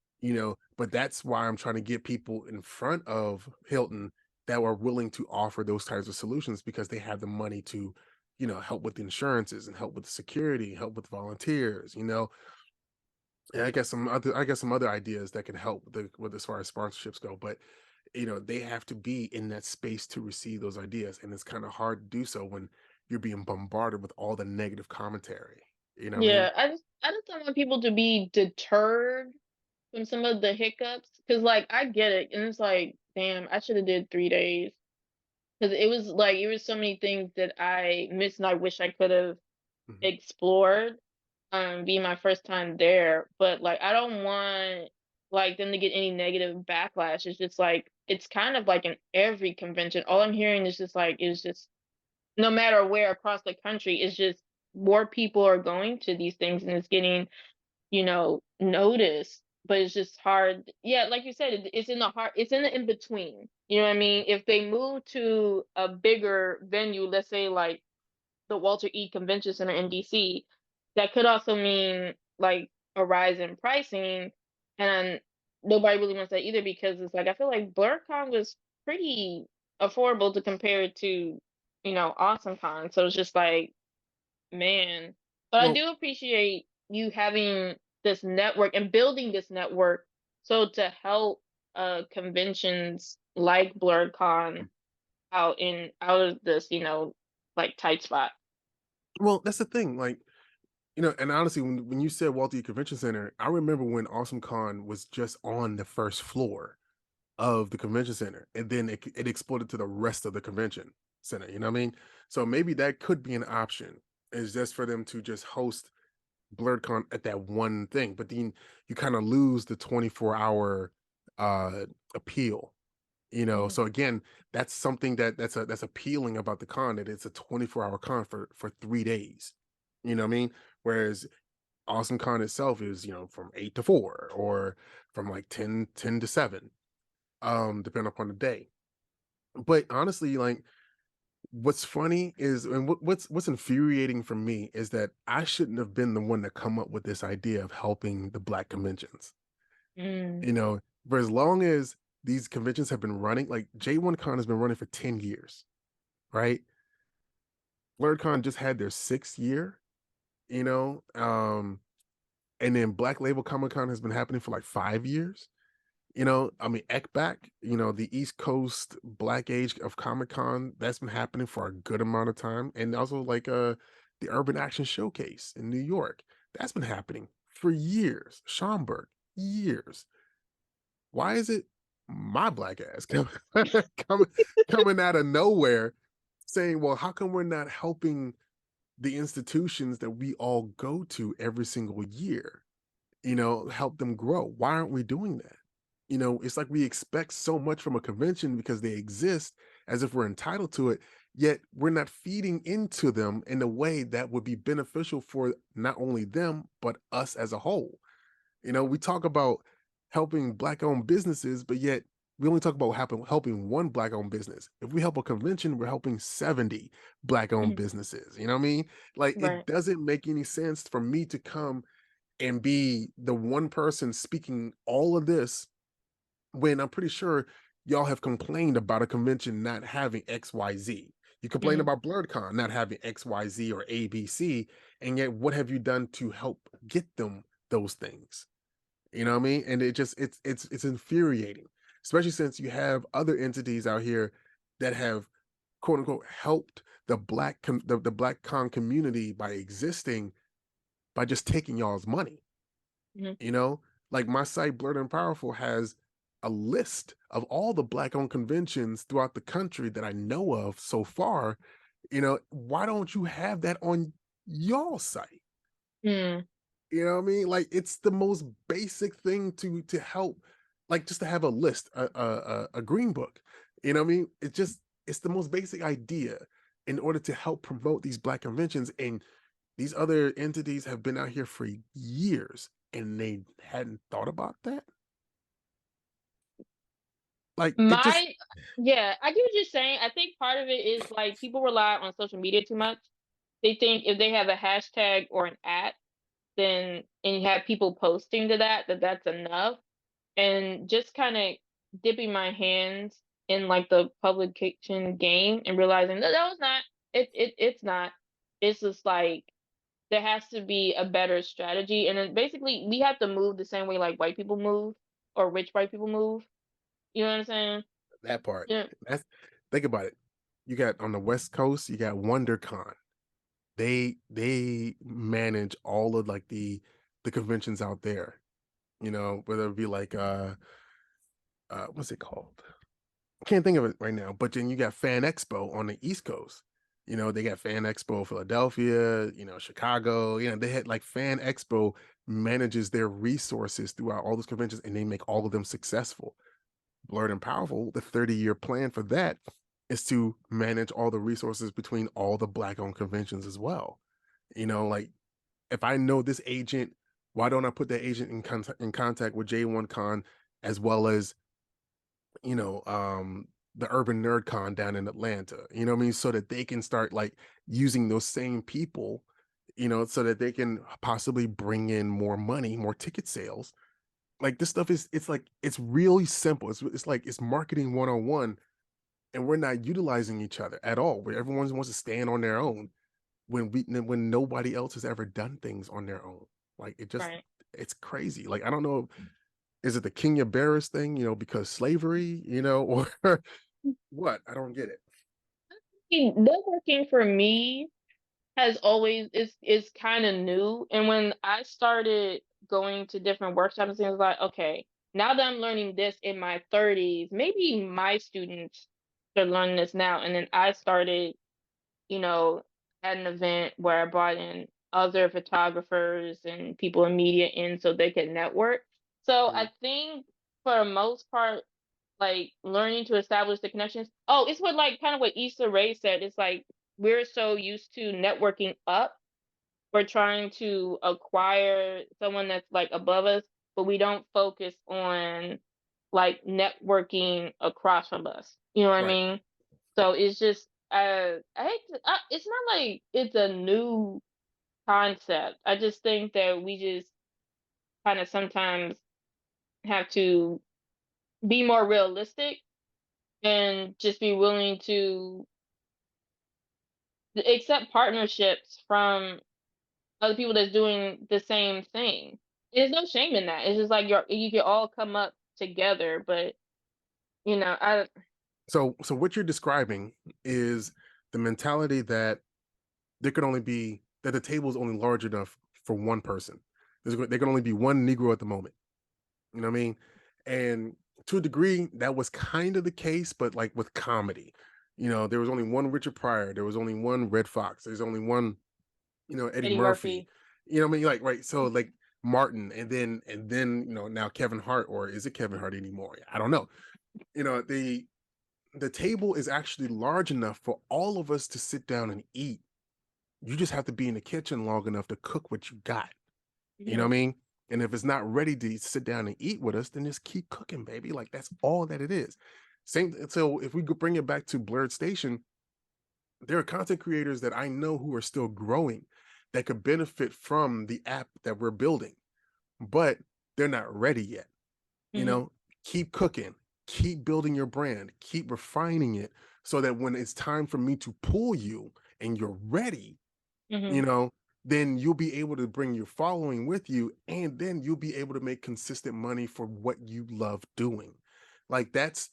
But that's why I'm trying to get people in front of Hilton that are willing to offer those types of solutions because they have the money to, help with the insurances and help with the security, help with volunteers, and I guess some other ideas that can help with as far as sponsorships go. But they have to be in that space to receive those ideas, and it's kind of hard to do so when you're being bombarded with all the negative commentary. You know what I mean? Yeah, I just don't want people to be deterred from some of the hiccups, because like I get it, and it's like, damn, I should have did 3 days, because it was like it was so many things that I missed and I wish I could have Mhm. explored, being my first time there. But like I don't want like them to get any negative backlash. It's just like it's kind of like in every convention. All I'm hearing is just like it's just no matter where across the country, it's just more people are going to these things and it's getting, noticed. But it's just hard. Yeah, like you said, it's in the heart, it's in the in between. You know what I mean? If they move to a bigger venue, let's say like the Walter E. Convention Center in DC, that could also mean like a rise in pricing. And nobody really wants that either, because it's like I feel like BlurCon was pretty affordable to compare it to, AwesomeCon. So it's just like, man. But I Well, do appreciate you having this network and building this network so to help conventions like BlurCon out of this, like tight spot. that's the thing. Like, and honestly, when you said Walter E. Convention Center, I remember when Awesome Con was just on the first floor of the convention center, and then it exploded to the rest of the convention center. You know what I mean? So maybe that could be an option. Is just for them to just host BlerdCon at that one thing, but then you kind of lose the 24-hour appeal. Mhm. So again, that's something that's appealing about the con, that it's a 24-hour con for 3 days. You know what I mean? Whereas Awesome Con itself is, from 8 to 4 or from like 10 to 7, depending upon the day. But honestly, like what's funny is, and what's infuriating for me is that I shouldn't have been the one to come up with this idea of helping the black conventions. Mm. For as long as these conventions have been running, like J1 Con has been running for 10 years, right? BlerdCon just had their 6th year, you know, and then Black Label Comic Con has been happening for like 5 years. I mean, ECBAC, the East Coast Black Age of Comic Con, that's been happening for a good amount of time. And also like the Urban Action Showcase in New York, that's been happening for years. Schaumburg, years. Why is it my black ass coming coming out of nowhere saying, well, how come we're not helping the institutions that we all go to every single year? Help them grow. Why aren't we doing that? It's like we expect so much from a convention because they exist as if we're entitled to it, yet we're not feeding into them in a way that would be beneficial for not only them, but us as a whole. We talk about helping black owned businesses, but yet we only talk about helping one black owned business. If we help a convention, we're helping 70 black owned Mhm. businesses. You know what I mean? Like it Right. doesn't make any sense for me to come and be the one person speaking all of this when I'm pretty sure y'all have complained about a convention not having XYZ. You complain Mhm. about BlerdCon not having XYZ or ABC, and yet what have you done to help get them those things? You know what I mean? And it's infuriating, especially since you have other entities out here that have quote unquote helped the black con community by existing by just taking y'all's money. Mhm. You know, like my site Blerd and Powerful has a list of all the black owned conventions throughout the country that I know of so far. You know, why don't you have that on y'all site? Mm. You know what I mean? Like it's the most basic thing to help, like just to have a list, a green book. You know what I mean? It's the most basic idea in order to help promote these black conventions. And these other entities have been out here for years and they hadn't thought about that. Like it just My Yeah, I get what you're saying. I think part of it is like people rely on social media too much. They think if they have a hashtag or an at, then and you have people posting to that, that's enough. And just kind of dipping my hands in like the publication game and realizing that that was not it's not. It's just like there has to be a better strategy. And then basically we have to move the same way like white people move or rich white people move. You know what I'm saying? that part. Yeah. That's think about it. You got on the West Coast, you got WonderCon. They manage all of like the conventions out there, you know, whether it be like what's it called? I can't think of it right now, but then you got Fan Expo on the East Coast. You know, they got Fan Expo Philadelphia, you know, Chicago, you know, they had like Fan Expo manages their resources throughout all those conventions and they make all of them successful. Blerd and Powerful, the 30-year plan for that is to manage all the resources between all the black owned conventions as well. You know, like if I know this agent, why don't I put that agent in contact with J1 Con as well as, you know, the Urban Nerd Con down in Atlanta, you know what I mean? So that they can start like using those same people, you know, so that they can possibly bring in more money, more ticket sales. Like this stuff is, it's like, it's really simple. It's like, it's marketing 101 and we're not utilizing each other at all, where everyone wants to stand on their own when nobody else has ever done things on their own. Like it just Right. it's crazy. Like I don't know, is it the Kenya Barris thing, you know, because slavery, you know, or what? I don't get it. Networking for me has always is kind of new. And when I started going to different workshops and things like, okay, now that I'm learning this in my 30s, maybe my students are learning this now. And then I started, you know, at an event where I brought in other photographers and people in media in so they could network. So Mm, I think for the most part, like learning to establish the connections. Oh, it's what like kind of what Issa Rae said. It's like we're so used to networking up. We're trying to acquire someone that's like above us, but we don't focus on like networking across from us. You know what I right. mean? So it's just I hate to, it's not like it's a new concept. I just think that we just kind of sometimes have to be more realistic and just be willing to accept partnerships from other people that's doing the same thing. There's no shame in that. It's just like you can all come up together, but I So what you're describing is the mentality that there could only be that the table is only large enough for one person. There can only be one Negro at the moment. You know what I mean? And to a degree, that was kind of the case, but like with comedy, you know, there was only one Richard Pryor, there was only one Red Fox, there's only one, you know, Eddie Eddie Murphy. Murphy. You know what I mean? Like right, so like Martin, and then you know now Kevin Hart, or is it Kevin Hart anymore? I don't know. You know the table is actually large enough for all of us to sit down and eat. You just have to be in the kitchen long enough to cook what you got. You know Hmm. what I mean? And if it's not ready to sit down and eat with us, then just keep cooking, baby. Like that's all that it is. Same. So if we could bring it back to Blerd Station, there are content creators that I know who are still growing that could benefit from the app that we're building, but they're not ready yet. You Hmm. know, keep cooking. keep building your brand, keep refining it so that when it's time for me to pull you and you're ready, you Mhm. know, then you'll be able to bring your following with you, and then you'll be able to make consistent money for what you love doing. Like that's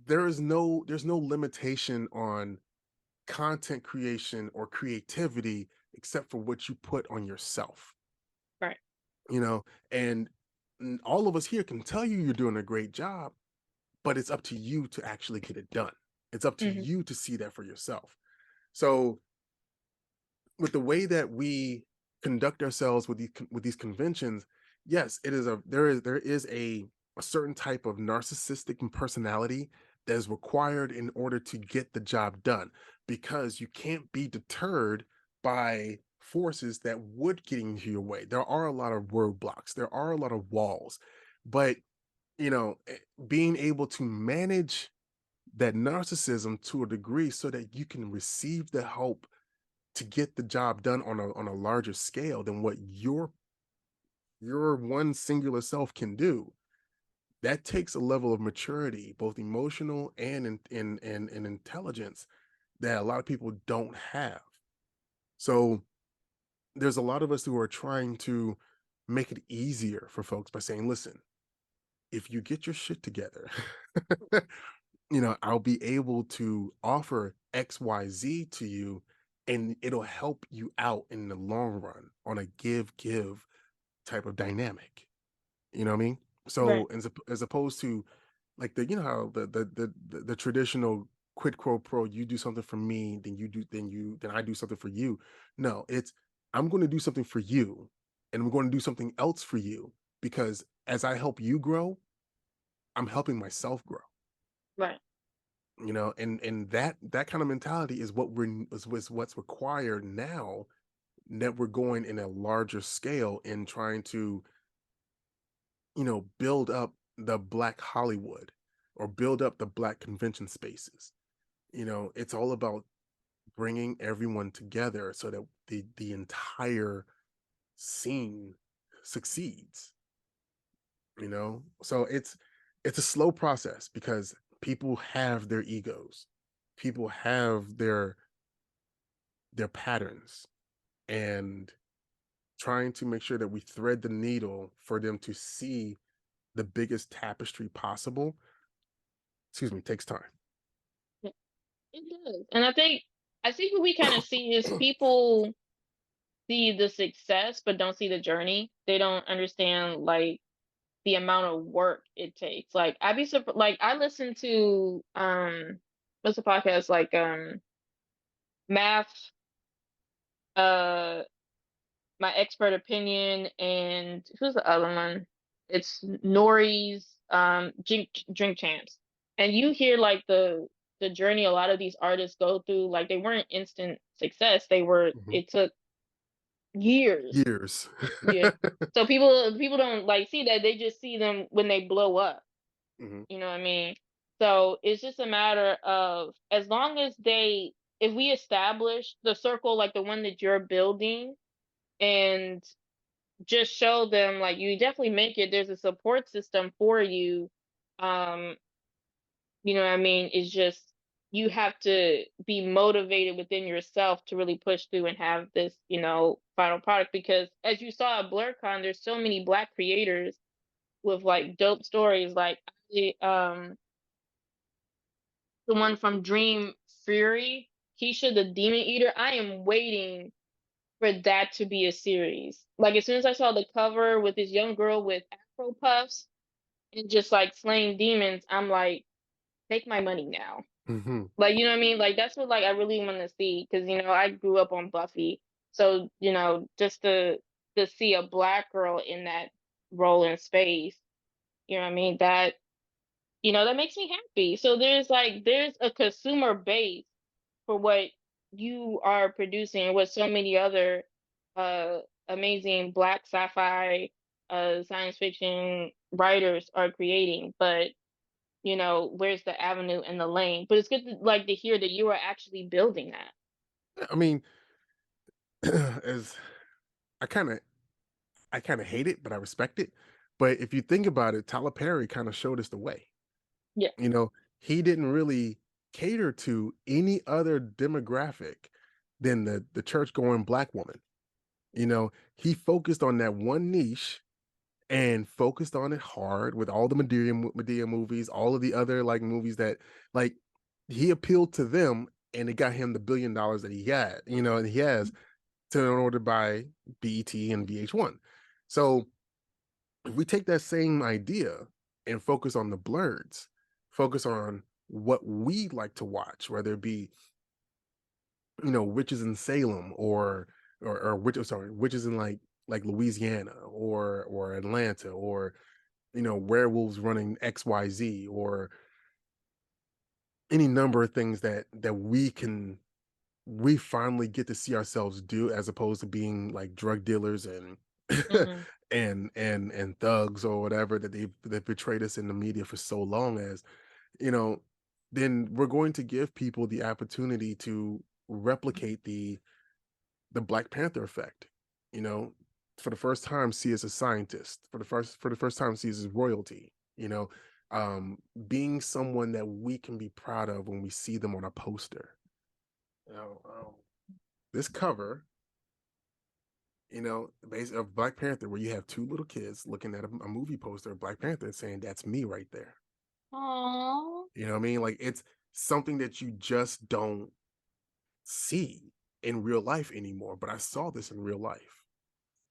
there's no limitation on content creation or creativity except for what you put on yourself, Right. you know, and all of us here can tell you you're doing a great job, but it's up to you to actually get it done. It's up to Mhm. you to see that for yourself. So with the way that we conduct ourselves with these conventions, yes, it is a there is a certain type of narcissistic personality that is required in order to get the job done, because you can't be deterred by forces that would get into your way. There are a lot of roadblocks, there are a lot of walls, but being able to manage that narcissism to a degree so that you can receive the help to get the job done on a larger scale than what your one singular self can do. That takes a level of maturity, both emotional and in intelligence, that a lot of people don't have. So there's a lot of us who are trying to make it easier for folks by saying, listen, if you get your shit together, I'll be able to offer XYZ to you, and it'll help you out in the long run on a give type of dynamic. You know what I mean? Right. So as opposed to like how the traditional quid pro pro, you do something for me, then I do something for you. No, it's I'm going to do something for you, and we're going to do something else for you, because as I help you grow, I'm helping myself grow. Right. And that kind of mentality is what's required now, that we're going in a larger scale in trying to build up the Black Hollywood or build up the Black convention spaces. It's all about bringing everyone together so that the entire scene succeeds. So it's a slow process because people have their egos, people have their patterns, and trying to make sure that we thread the needle for them to see the biggest tapestry possible, excuse me, takes time. Yeah, it does. And I think what we kind of see is people see the success but don't see the journey. They don't understand like the amount of work it takes. Like I'd be surprised. Like I listen to what's the podcast like math uh my expert opinion, and who's the other one? It's Nori's drink champs. And you hear like the journey a lot of these artists go through. Like they weren't instant success. Mhm. It took years. Years. Yeah. So people don't like see that, they just see them when they blow up. Mhm. You know what I mean? So it's just a matter of, as long as if we establish the circle like the one that you're building, and just show them like you definitely make it, there's a support system for you. um you know what I mean, it's just you have to be motivated within yourself to really push through and have this, final product, because as you saw at BlerdCon, there's so many Black creators with like dope stories. Like the one from Dream Fury, Keisha the Demon Eater, I am waiting for that to be a series. Like as soon as I saw the cover with this young girl with afro puffs and just like slaying demons, I'm like, take my money now. Mhm. Like you know what I mean? Like that's what like I really want to see, because I grew up on Buffy, so just to see a Black girl in that role in space, you know what I mean? That makes me happy. So there's a consumer base for what you are producing and what so many other uh amazing Black sci-fi science fiction writers are creating. But where's the avenue and the lane? But it's good to hear that you are actually building that. I mean, as I kind of hate it, but I respect it. But if you think about it, Tyler Perry kind of showed us the way. Yeah. You know, he didn't really cater to any other demographic than the church going black woman. You know, he focused on that one niche and focused on it hard with all the Medea movies, all of the other like movies that like he appealed to them, and it got him the $1 billion that he got, you know, and he has to in order to buy BET and VH1. So if we take that same idea and focus on the blurs, focus on what we like to watch, whether it be, you know, witches in Salem or witches in like Louisiana or Atlanta, or you know, werewolves running XYZ, or any number of things that we finally get to see ourselves do, as opposed to being like drug dealers and Hmm. and thugs or whatever that they've betrayed us in the media for so long as, you know, then we're going to give people the opportunity to replicate the Black Panther effect. You know, for the first time, see as a scientist. For the first time, see as royalty. You know, being someone that we can be proud of when we see them on a poster. You know, this cover, you know, based of Black Panther, where you have two little kids looking at a movie poster of Black Panther and saying, "That's me right there." Aww. You know what I mean? Like it's something that you just don't see in real life anymore. But I saw this in real life.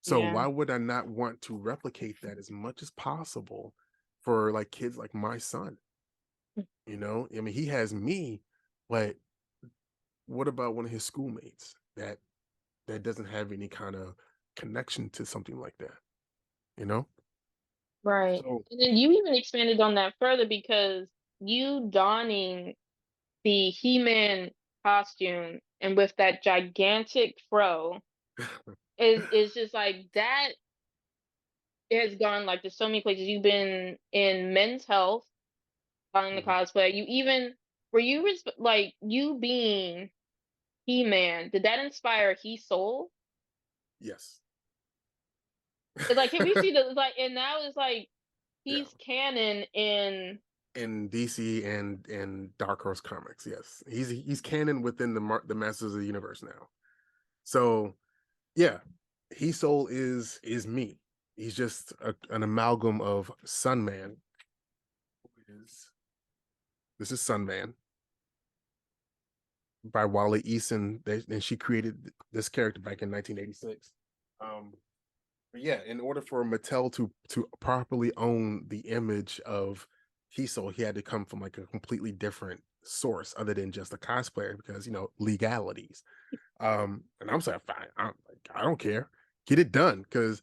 So Yeah. why would I not want to replicate that as much as possible for like kids like my son? You know, I mean, he has me, but what about one of his schoolmates that doesn't have any kind of connection to something like that? You know? Right. So And then you even expanded on that further because you donning the He-Man costume and with that gigantic fro is just like that has gone like to so many places. You've been in Men's Health on the mhm, cosplay. You even were you like you being He-Man, did that inspire He Soul? yes. It's like can we see the like and now it's like Yeah. he's canon in In DC and Dark Horse Comics, yes. He's canon within the Masters of the Universe now. So yeah, He Soul is me. He's just an amalgam of Sunman. Is This is Sunman by Wally Eason, and she created this character back in 1986. But yeah, in order for Mattel to properly own the image of He Soul, he had to come from like a completely different source other than just a cosplayer, because you know, legalities. And I'm saying, fine, I don't care, get it done, because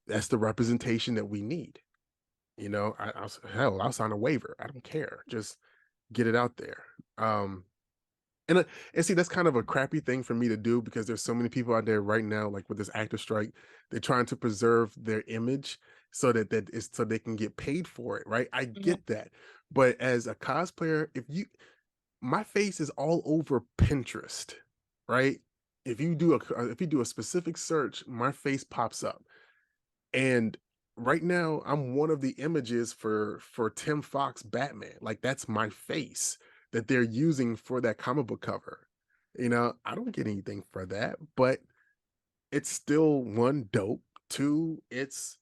that's the representation that we need. You know, hell, I'll sign a waiver. I don't care. Just get it out there. Um, and see, that's kind of a crappy thing for me to do, because there's so many people out there right now, like with this actor strike, they're trying to preserve their image so that is so they can get paid for it, right? I Mhm. get that, but as a cosplayer, my face is all over Pinterest, right? If you do a specific search, my face pops up. And right now, I'm one of the images for Tim Fox Batman. Like that's my face that they're using for that comic book cover. You know, I don't get anything for that, but it's still one, dope. Two, it's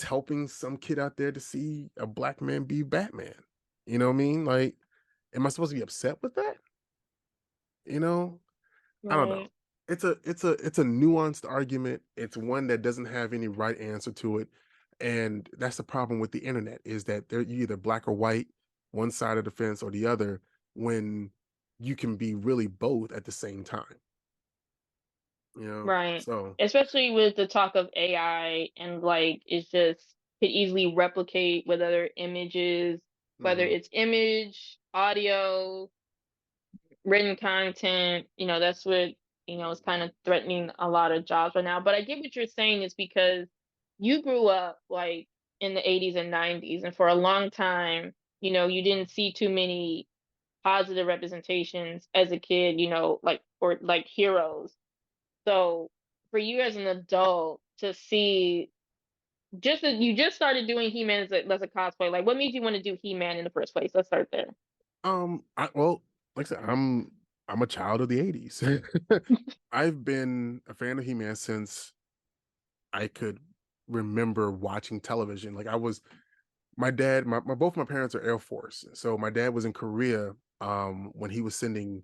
helping some kid out there to see a black man be Batman. You know what I mean? Like, am I supposed to be upset with that? You know, I don't know. Right. It's a nuanced argument. It's one that doesn't have any right answer to it. And that's the problem with the internet, is that you either black or white, one side of the fence or the other, when you can be really both at the same time. You know? Right. So Especially with the talk of AI and like it's just could easily replicate with other images, whether mhm, it's image, audio, written content, that's what, is kind of threatening a lot of jobs right now. But I get what you're saying is because you grew up like in the 80s and 90s, and for a long time, you didn't see too many positive representations as a kid, like or like heroes. So for you as an adult to see just you just started doing He-Man as a cosplay. Like, what made you want to do He-Man in the first place? Let's start there. Well, like I said, I'm a child of the 80s. I've been a fan of He-Man since I could remember watching television. Like I was my dad, my both my parents are Air Force. So my dad was in Korea when he was sending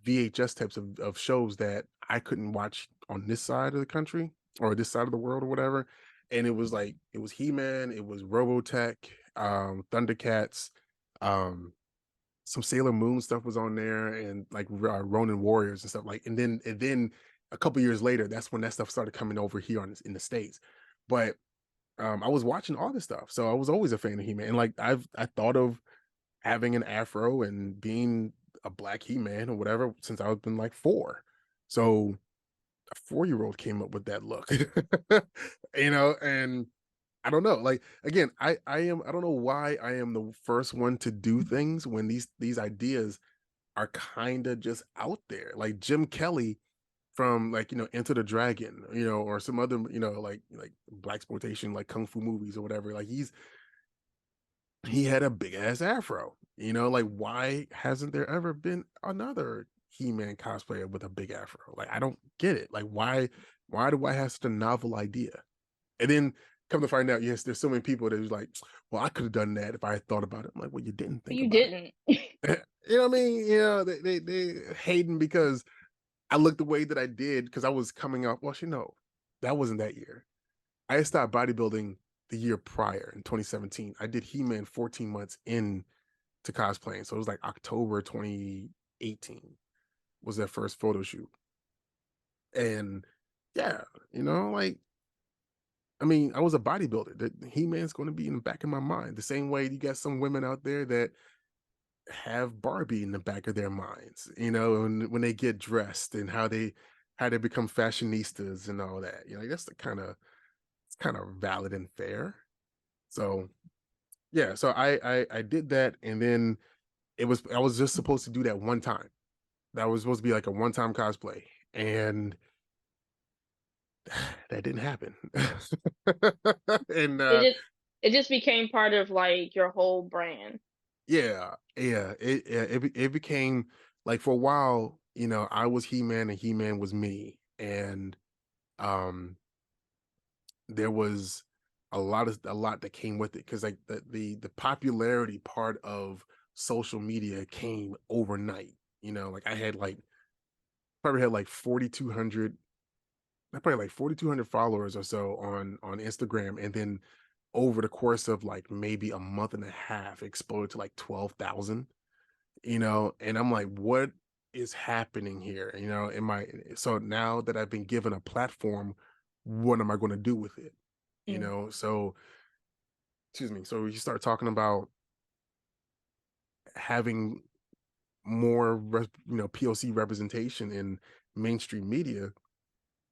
VHS types of shows that I couldn't watch on this side of the country or this side of the world or whatever. And it was like it was He-Man, it was Robotech, Thundercats, um, some Sailor Moon stuff was on there, and like Ronin Warriors and stuff like. And then a couple years later, that's when that stuff started coming over here in the States. But I was watching all this stuff, so I was always a fan of He-Man. And like I thought of having an afro and being a black He-Man or whatever since I've been like 4. So a 4-year-old came up with that look, and I don't know. Like again, I don't know why I am the first one to do things when these ideas are kind of just out there. Like Jim Kelly from like Enter the Dragon, or some other like black exploitation like kung fu movies or whatever. Like he had a big ass afro. Like why hasn't there ever been another He-Man cosplayer with a big afro? Like I don't get it. Like why do I have such a novel idea? And then come to find out, yes, there's so many people that was like, well, I could have done that if I had thought about it. I'm like, well, you didn't think You about didn't. it. You know what I mean? They hating because I looked the way that I did because I was coming up. Well, that wasn't that year. I had stopped bodybuilding the year prior in 2017. I did He-Man 14 months in to cosplaying. So it was like October 2018 was that first photo shoot. And yeah, like I mean, I was a bodybuilder. The He-Man's going to be in the back of my mind. The same way you got some women out there that have Barbie in the back of their minds, and when they get dressed and how they become fashionistas and all that. That's the it's kind of valid and fair. So yeah, so I did that, and then I was just supposed to do that one time. That was supposed to be like a one-time cosplay, and that didn't happen. And It just it just became part of like your whole brand. yeah, it became like for a while, I was He-Man and He-Man was me, and um there was a lot that came with it because like the popularity part of social media came overnight. Like I had like probably had like 4,200 I probably like 4,200 followers or so on Instagram, and then over the course of like maybe a month and a half, exploded to like 12,000. And I'm like, what is happening here? So now that I've been given a platform, what am I going to do with it? Mm. So excuse me. So you start talking about having more, POC representation in mainstream media.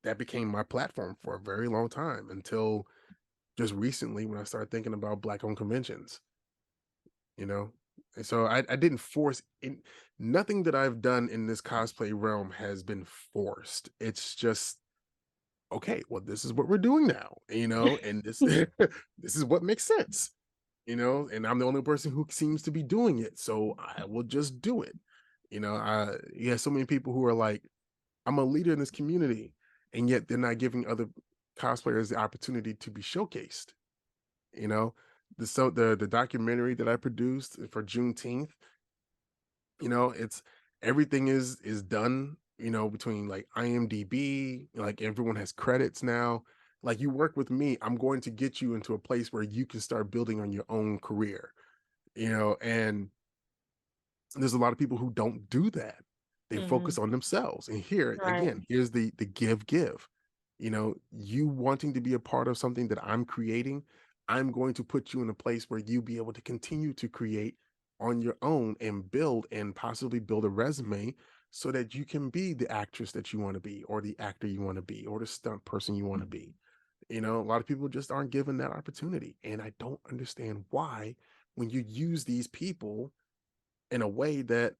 That became my platform for a very long time until just recently when I started thinking about black owned conventions, you know? And so I didn't force in nothing that I've done in this cosplay realm has been forced. It's just okay, well, this is what we're doing now, and this this is what makes sense, and I'm the only person who seems to be doing it. So I will just do it. You have so many people who are like, I'm a leader in this community, and yet they're not giving other cosplayers the opportunity to be showcased. You know, the documentary that I produced for Juneteenth, it's everything is done, between like IMDb, like everyone has credits now. Like you work with me, I'm going to get you into a place where you can start building on your own career, and there's a lot of people who don't do that. They Hmm. focus on themselves. And here Right. again, here's the give. You wanting to be a part of something that I'm creating, I'm going to put you in a place where you be able to continue to create on your own and build and possibly build a resume so that you can be the actress that you want to be or the actor you want to be or the stunt person you want to be. A lot of people just aren't given that opportunity. And I don't understand why when you use these people in a way that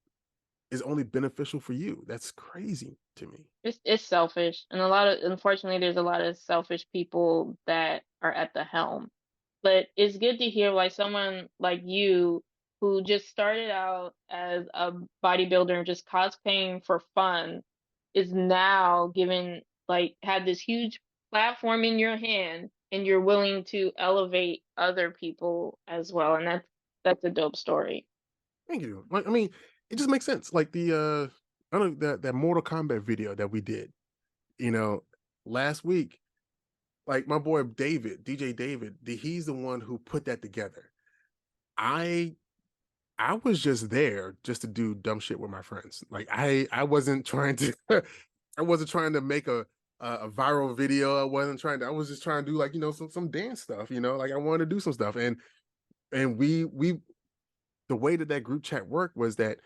is only beneficial for you. That's crazy. to me. It's selfish, and a lot of unfortunately, there's a lot of selfish people that are at the helm. But it's good to hear like someone like you who just started out as a bodybuilder and just cosplaying for fun is now given like had this huge platform in your hand and you're willing to elevate other people as well. And that's a dope story. Thank you. Like, I mean, it just makes sense. Like I don't know, that Mortal Kombat video that we did, you know, last week. Like my boy David, DJ David, he's the one who put that together. I I was just there just to do dumb shit with my friends. Like I wasn't trying to I wasn't trying to make a viral video. I was just trying to do like, some dance stuff, like I wanted to do some stuff. And we the way that group chat worked was that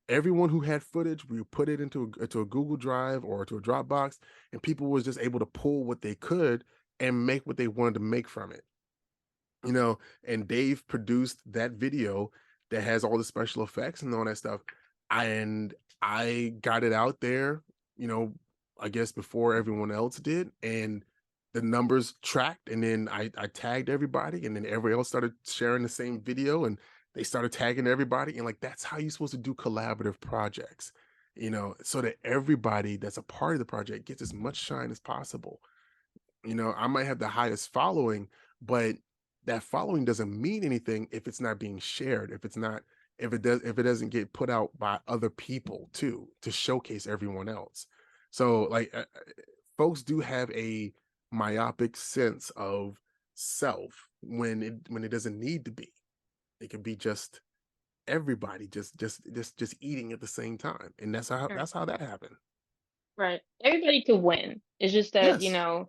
everyone who had footage, we put it into a Google Drive or to a Dropbox, and people was just able to pull what they could and make what they wanted to make from it. you know, and Dave produced that video that has all the special effects and all that stuff. And I got it out there, you know, I guess before everyone else did. And the numbers tracked. And then I tagged everybody, and then everybody else started sharing the same video, and they started tagging everybody. And like, that's how you're supposed to do collaborative projects, so that everybody that's a part of the project gets as much shine as possible. I might have the highest following, but that following doesn't mean anything if it's not being shared, if it doesn't get put out by other people too, to showcase everyone else. So like, folks do have a myopic sense of self when it doesn't need to be. It can be just everybody just eating at the same time, and Mm, that's how that happened. right. Everybody could win. It's just that, Yes.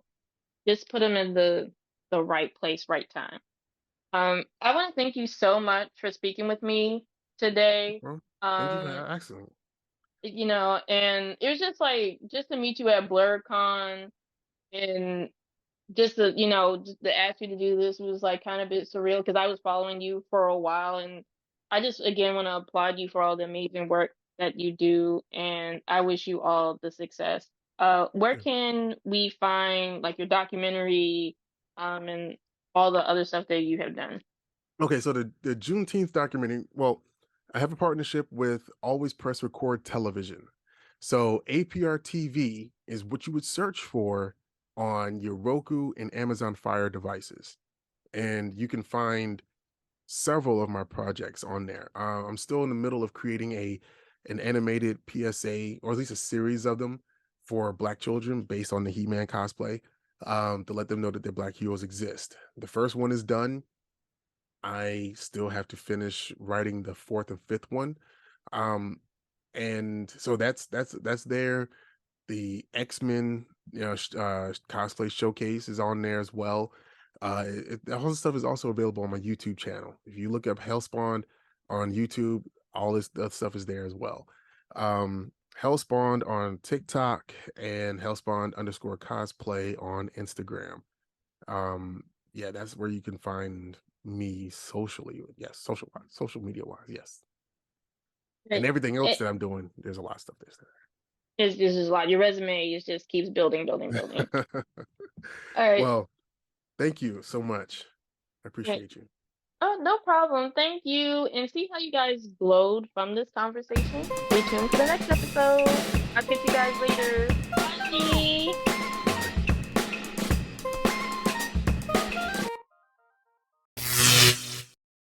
just put them in the right place, right time. I want to thank you so much for speaking with me today. Well, thank you for Um, asking. and it was just like just to meet you at BlerdCon and just to ask you to do this was like kind of a bit surreal because I was following you for a while, and I just again want to applaud you for all the amazing work that you do, and I wish you all the success. Where can we find like your documentary, and all the other stuff that you have done? Okay, so the Juneteenth documentary. Well, I have a partnership with Always Press Record Television. So APR TV is what you would search for on your Roku and Amazon Fire devices, and you can find several of my projects on there. I'm still in the middle of creating an animated PSA, or at least a series of them, for Black children based on the He-Man cosplay, to let them know that their Black heroes exist. The first one is done. I still have to finish writing the fourth and fifth one. Um, and so that's there. The X-Men, cosplay showcase is on there as well. All this stuff is also available on my YouTube channel. If you look up Hellspawn on YouTube, all this that stuff is there as well. Hellspawn on TikTok and Hellspawn underscore cosplay on Instagram. Um, yeah, that's where you can find me socially. Yes, social media wise. Yes, and Right. everything else It, that I'm doing, there's a lot of stuff it's just a lot. Your resume is just keeps building, building, building. there. All right. Well, thank you so much. I Right. appreciate you. Oh, no problem. Thank you. And see how you guys glowed from this conversation? Stay tuned for the next episode. I'll catch you guys later. Bye.